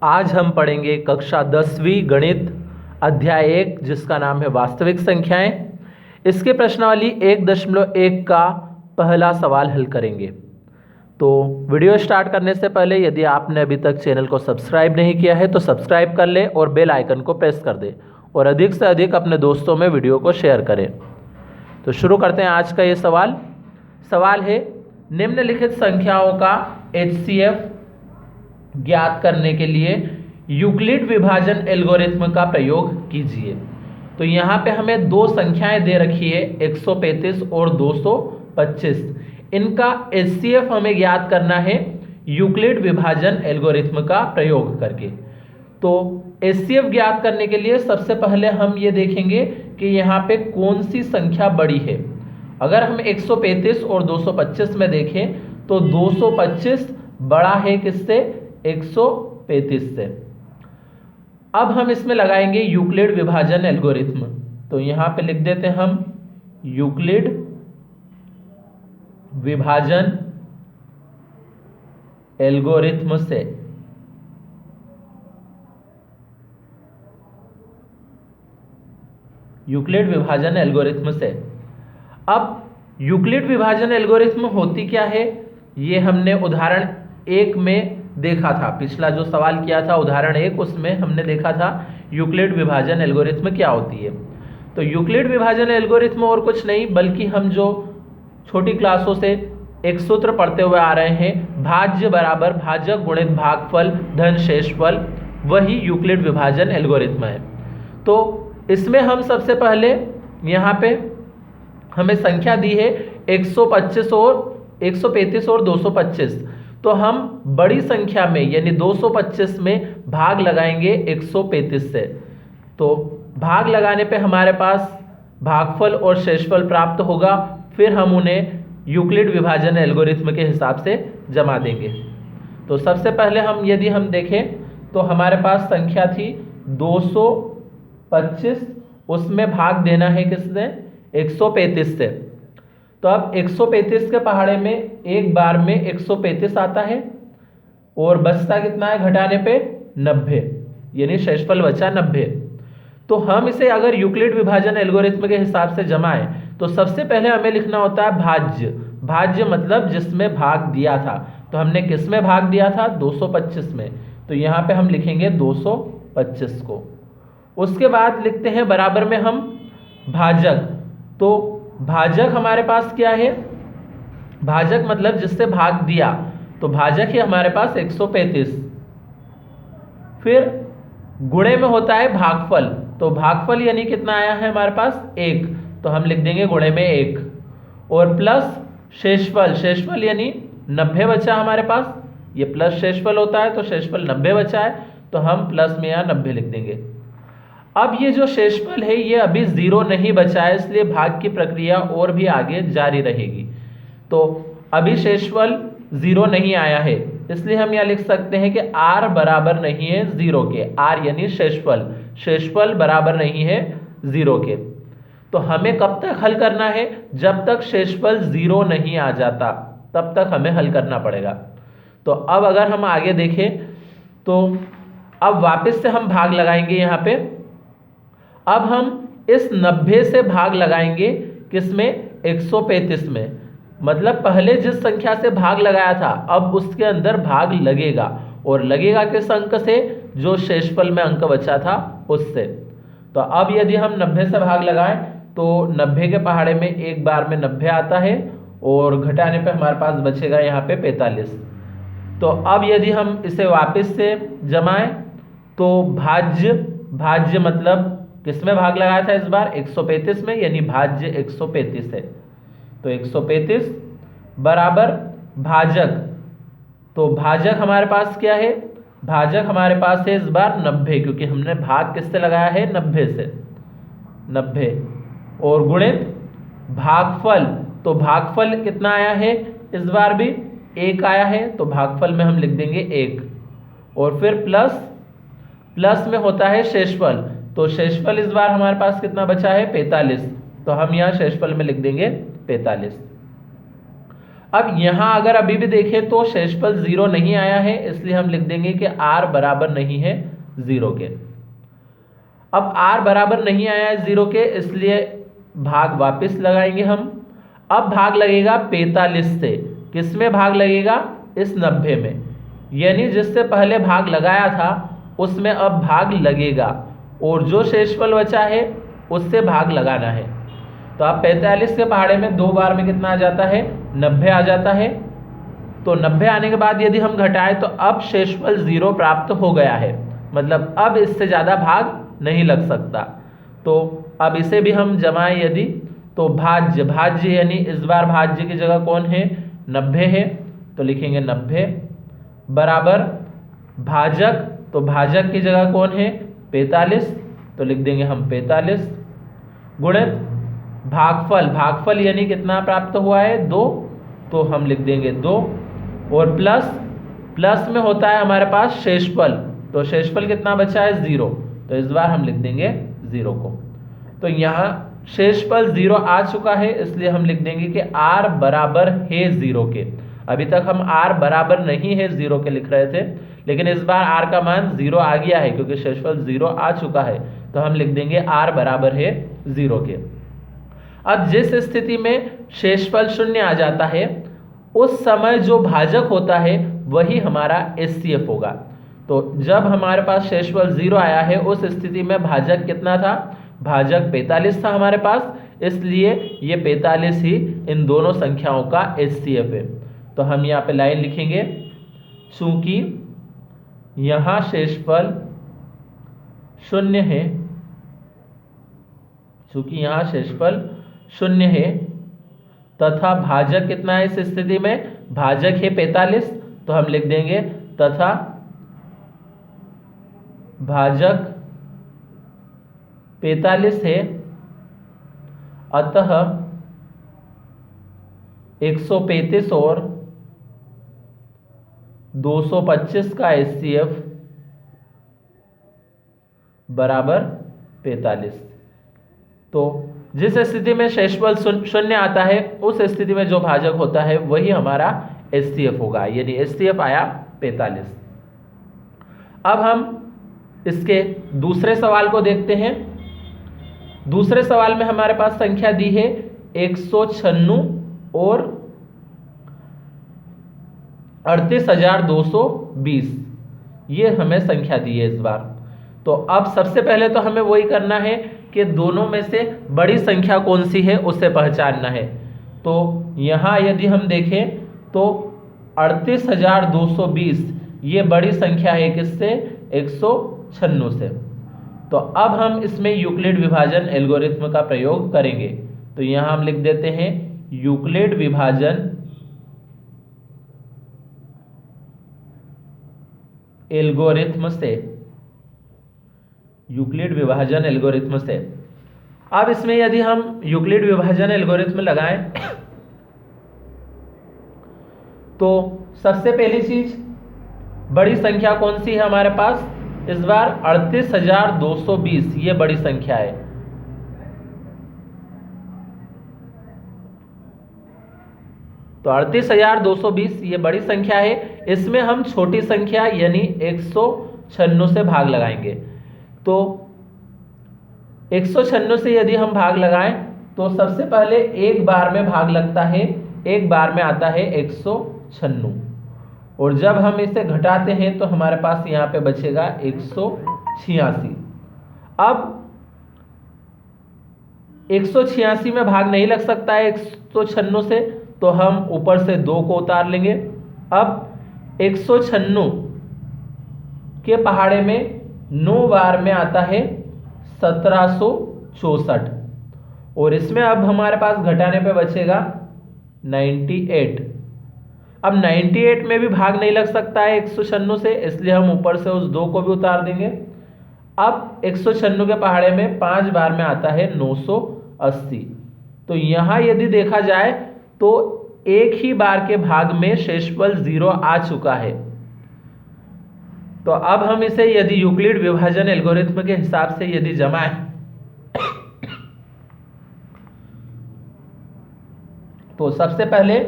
आज हम पढ़ेंगे कक्षा 10वीं गणित अध्याय 1 जिसका नाम है वास्तविक संख्याएं। इसके प्रश्नावली 1.1 का पहला सवाल हल करेंगे। तो वीडियो स्टार्ट करने से पहले यदि आपने अभी तक चैनल को सब्सक्राइब नहीं किया है तो सब्सक्राइब कर लें और बेल आइकन को प्रेस कर दें और अधिक से अधिक अपने दोस्तों में वीडियो को शेयर करें। तो शुरू करते हैं आज का ये सवाल। सवाल है, निम्नलिखित संख्याओं का HCF ज्ञात करने के लिए यूक्लिड विभाजन एल्गोरिथ्म का प्रयोग कीजिए। तो यहाँ पे हमें दो संख्याएं दे रखी है 135 और 225। इनका HCF हमें ज्ञात करना है यूक्लिड विभाजन एल्गोरिथ्म का प्रयोग करके। तो HCF ज्ञात करने के लिए सबसे पहले हम ये देखेंगे कि यहाँ पे कौन सी संख्या बड़ी है। अगर हम 135 और 225 में देखें तो 225 बड़ा है किससे? 135 से। अब हम इसमें लगाएंगे यूक्लिड विभाजन एल्गोरिथ्म। तो यहां पे लिख देते हैं हम यूक्लिड विभाजन एल्गोरिथ्म से। यूक्लिड विभाजन एल्गोरिथ्म से। अब यूक्लिड विभाजन एल्गोरिथ्म होती क्या है, ये हमने उदाहरण 1 में देखा था। पिछला जो सवाल किया था उदाहरण 1, उसमें हमने देखा था यूक्लिड विभाजन एल्गोरिथ्म क्या होती है। तो यूक्लिड विभाजन एल्गोरिथ्म और कुछ नहीं बल्कि हम जो छोटी क्लासों से एक सूत्र पढ़ते हुए आ रहे हैं, भाज्य बराबर भाजक गुणित भागफल धन शेषफल, वही यूक्लिड विभाजन एल्गोरिथ्म है। तो इसमें हम सबसे पहले यहाँ पे हमें संख्या दी है 135 और 225। तो हम बड़ी संख्या में यानी 225 में भाग लगाएंगे 135 से। तो भाग लगाने पे हमारे पास भागफल और शेषफल प्राप्त होगा। फिर हम उन्हें यूक्लिड विभाजन एल्गोरिथ्म के हिसाब से जमा देंगे। तो सबसे पहले यदि हम देखें तो हमारे पास संख्या थी 225, उसमें भाग देना है किससे? 135 से। तो अब 135 के पहाड़े में एक बार में 135 आता है और बचता कितना है घटाने पे? 90, यानी शेषफल बचा 90। तो हम इसे अगर यूक्लिड विभाजन एल्गोरिथ्म के हिसाब से जमाएं तो सबसे पहले हमें लिखना होता है भाज्य। भाज्य मतलब जिसमें भाग दिया था। तो हमने किस में भाग दिया था? 225 में। तो यहाँ पे हम लिखेंगे 225 को। उसके बाद लिखते हैं बराबर में हम भाजक। तो भाजक हमारे पास क्या है? भाजक मतलब जिससे भाग दिया, तो भाजक है हमारे पास 135। फिर गुणे में होता है भागफल। तो भागफल यानी कितना आया है हमारे पास? 1। तो हम लिख देंगे गुणे में 1 और प्लस शेषफल। शेषफल यानी 90 बचा हमारे पास, ये प्लस शेषफल होता है तो शेषफल 90 बचा है तो हम प्लस में यहाँ 90 लिख देंगे। अब ये जो शेषफल है ये अभी 0 नहीं बचा है, इसलिए भाग की प्रक्रिया और भी आगे जारी रहेगी। तो अभी शेषफल 0 नहीं आया है, इसलिए हम यहाँ लिख सकते हैं कि r बराबर नहीं है 0 के। r यानी शेषफल, शेषफल बराबर नहीं है 0 के। तो हमें कब तक हल करना है? जब तक शेषफल 0 नहीं आ जाता तब तक हमें हल करना पड़ेगा। तो अब अगर हम आगे देखें तो अब वापस से हम भाग लगाएंगे यहाँ पे। अब हम इस 90 से भाग लगाएंगे किसमें? 135 में। मतलब पहले जिस संख्या से भाग लगाया था अब उसके अंदर भाग लगेगा, और लगेगा किस अंक से? जो शेषफल में अंक बचा था उससे। तो अब यदि हम 90 से भाग लगाएं तो 90 के पहाड़े में एक बार में 90 आता है और घटाने पे हमारे पास बचेगा यहाँ पे 45। तो अब यदि हम इसे वापस से जमाएं तो भाज्य मतलब किसमें भाग लगाया था इस बार? 135 में, यानी भाज्य 135 है। तो 135 बराबर भाजक। तो भाजक हमारे पास क्या है? भाजक हमारे पास है इस बार 90, क्योंकि हमने भाग किससे लगाया है? 90 से। 90 और गुणित भागफल। तो भागफल कितना आया है इस बार भी? 1 आया है, तो भागफल में हम लिख देंगे 1। और फिर प्लस में होता है शेषफल। तो शेषफल इस बार हमारे पास कितना बचा है? 45। तो हम यहाँ शेषफल में लिख देंगे 45। अब यहाँ अगर अभी भी देखें तो शेषफल 0 नहीं आया है, इसलिए हम लिख देंगे कि r बराबर नहीं है 0 के। अब r बराबर नहीं आया है 0 के, इसलिए भाग वापस लगाएंगे हम। अब भाग लगेगा 45 से। किस में भाग लगेगा? इस 90 में, यानी जिससे पहले भाग लगाया था उसमें अब भाग लगेगा, और जो शेषफल बचा है उससे भाग लगाना है। तो अब 45 के पहाड़े में 2 बार में कितना आ जाता है? 90 आ जाता है। तो 90 आने के बाद यदि हम घटाएं तो अब शेषफल 0 प्राप्त हो गया है, मतलब अब इससे ज़्यादा भाग नहीं लग सकता। तो अब इसे भी हम जमाएं यदि, तो भाज्य, भाज्य यानी इस बार भाज्य की जगह कौन है? 90 है, तो लिखेंगे 90 बराबर भाजक, तो भाजक की जगह कौन है? 45, तो लिख देंगे हम 45 गुणित भागफल, भागफल यानी कितना प्राप्त हुआ है? 2, तो हम लिख देंगे 2, और प्लस, प्लस में होता है हमारे पास शेषफल, तो शेषफल कितना बचा है? 0, तो इस बार हम लिख देंगे 0 को। तो यहाँ शेषफल 0 आ चुका है, इसलिए हम लिख देंगे कि r बराबर है 0 के। अभी तक हम r बराबर नहीं है 0 के लिख रहे थे, लेकिन इस बार r का मान 0 आ गया है क्योंकि शेषफल 0 आ चुका है, तो हम लिख देंगे r बराबर है 0 के। अब जिस स्थिति में शेषफल 0 आ जाता है उस समय जो भाजक होता है वही हमारा HCF होगा। तो जब हमारे पास शेषफल 0 आया है उस स्थिति में भाजक कितना था? भाजक 45 था हमारे पास, इसलिए ये 45 ही इन दोनों संख्याओं का HCF है। तो हम यहाँ पे लाइन लिखेंगे, चूंकि यहाँ शेषफल 0 है, चूंकि यहाँ शेषफल 0 है तथा भाजक कितना है इस स्थिति में? भाजक है 45, तो हम लिख देंगे तथा भाजक 45 है, अतः 135 और 225 का HCF बराबर 45। तो जिस स्थिति में शेषफल 0 आता है उस स्थिति में जो भाजक होता है वही हमारा HCF होगा, यानी HCF आया 45। अब हम इसके दूसरे सवाल को देखते हैं। दूसरे सवाल में हमारे पास संख्या दी है 196 और 38,220, ये हमें संख्या दी है इस बार। तो अब सबसे पहले तो हमें वही करना है कि दोनों में से बड़ी संख्या कौन सी है उसे पहचानना है। तो यहाँ यदि हम देखें तो 38,220 ये बड़ी संख्या है किससे? 196 से। तो अब हम इसमें यूक्लिड विभाजन एल्गोरिथ्म का प्रयोग करेंगे। तो यहाँ हम लिख देते हैं यूक्लिड विभाजन एल्गोरिथ्म से, यूक्लिड विभाजन एल्गोरिथ्म से। अब इसमें यदि हम यूक्लिड विभाजन एल्गोरिथ्म लगाएं तो सबसे पहली चीज बड़ी संख्या कौन सी है हमारे पास? इस बार 38,220 ये बड़ी संख्या है। तो 38,220 ये बड़ी संख्या है, इसमें हम छोटी संख्या यानी 196 से भाग लगाएंगे। तो 196 से यदि हम भाग लगाएं तो सबसे पहले एक बार में भाग लगता है, एक बार में आता है 196, और जब हम इसे घटाते हैं तो हमारे पास यहाँ पे बचेगा 186। अब 186 में भाग नहीं लग सकता है 196 से, तो हम ऊपर से 2 को उतार लेंगे। अब 196 के पहाड़े में 9 बार में आता है 1764, और इसमें अब हमारे पास घटाने पे बचेगा 98। अब 98 में भी भाग नहीं लग सकता है 196 से, इसलिए हम ऊपर से उस 2 को भी उतार देंगे। अब 196 के पहाड़े में 5 बार में आता है 980। तो यहाँ यदि देखा जाए तो एक ही बार के भाग में शेषफल 0 आ चुका है। तो अब हम इसे यदि यूक्लिड विभाजन एल्गोरिथ्म के हिसाब से यदि जमाएं तो सबसे पहले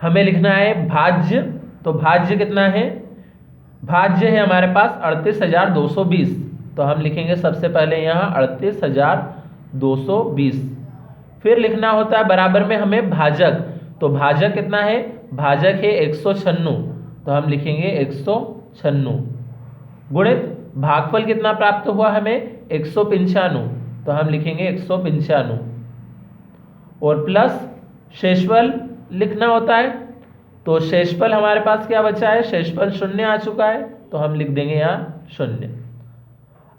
हमें लिखना है भाज्य। तो भाज्य कितना है, भाज्य है हमारे पास 38,220। तो हम लिखेंगे सबसे पहले यहाँ 38,220। फिर लिखना होता है बराबर में हमें भाजक। तो भाजक कितना है, भाजक है 196। तो हम लिखेंगे 196 गुणित भागफल कितना प्राप्त हुआ हमें 195। तो हम लिखेंगे 195 और प्लस शेषफल लिखना होता है। तो शेषफल हमारे पास क्या बचा है, शेषफल 0 आ चुका है। तो हम लिख देंगे यहाँ 0।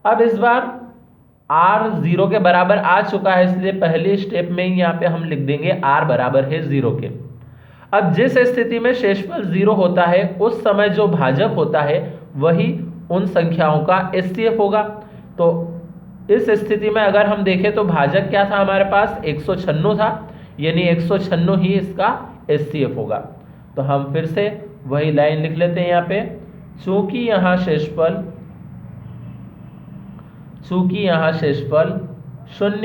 अब इस बार r 0 के बराबर आ चुका है, इसलिए पहली स्टेप में ही यहाँ पे हम लिख देंगे r बराबर है 0 के। अब जिस स्थिति में शेषफल 0 होता है उस समय जो भाजक होता है वही उन संख्याओं का एचसीएफ होगा। तो इस स्थिति में अगर हम देखें तो भाजक क्या था हमारे पास 196 था, यानी 196 ही इसका एचसीएफ होगा। तो हम फिर से वही लाइन लिख लेते हैं यहाँ पे, चूंकि यहाँ शेषफल 0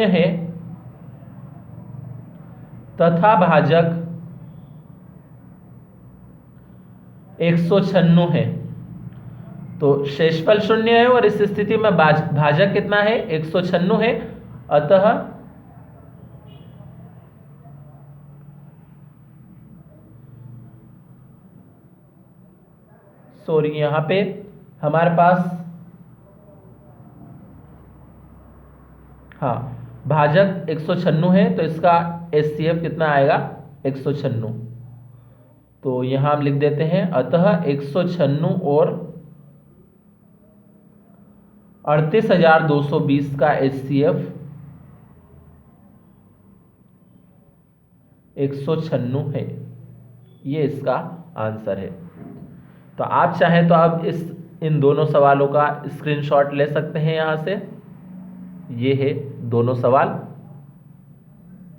है तथा भाजक 196 है। तो शेषफल 0 है और इस स्थिति में भाजक कितना है 196 है। अतः सॉरी यहाँ पे हमारे पास भाजक 196 है तो इसका एचसीएफ कितना आएगा 196। तो यहाँ हम लिख देते हैं अतः 196 और 38,220 का एचसीएफ 196 है। ये इसका आंसर है। तो आप चाहें तो आप इन दोनों सवालों का स्क्रीनशॉट ले सकते हैं यहाँ से। ये है दोनों सवाल।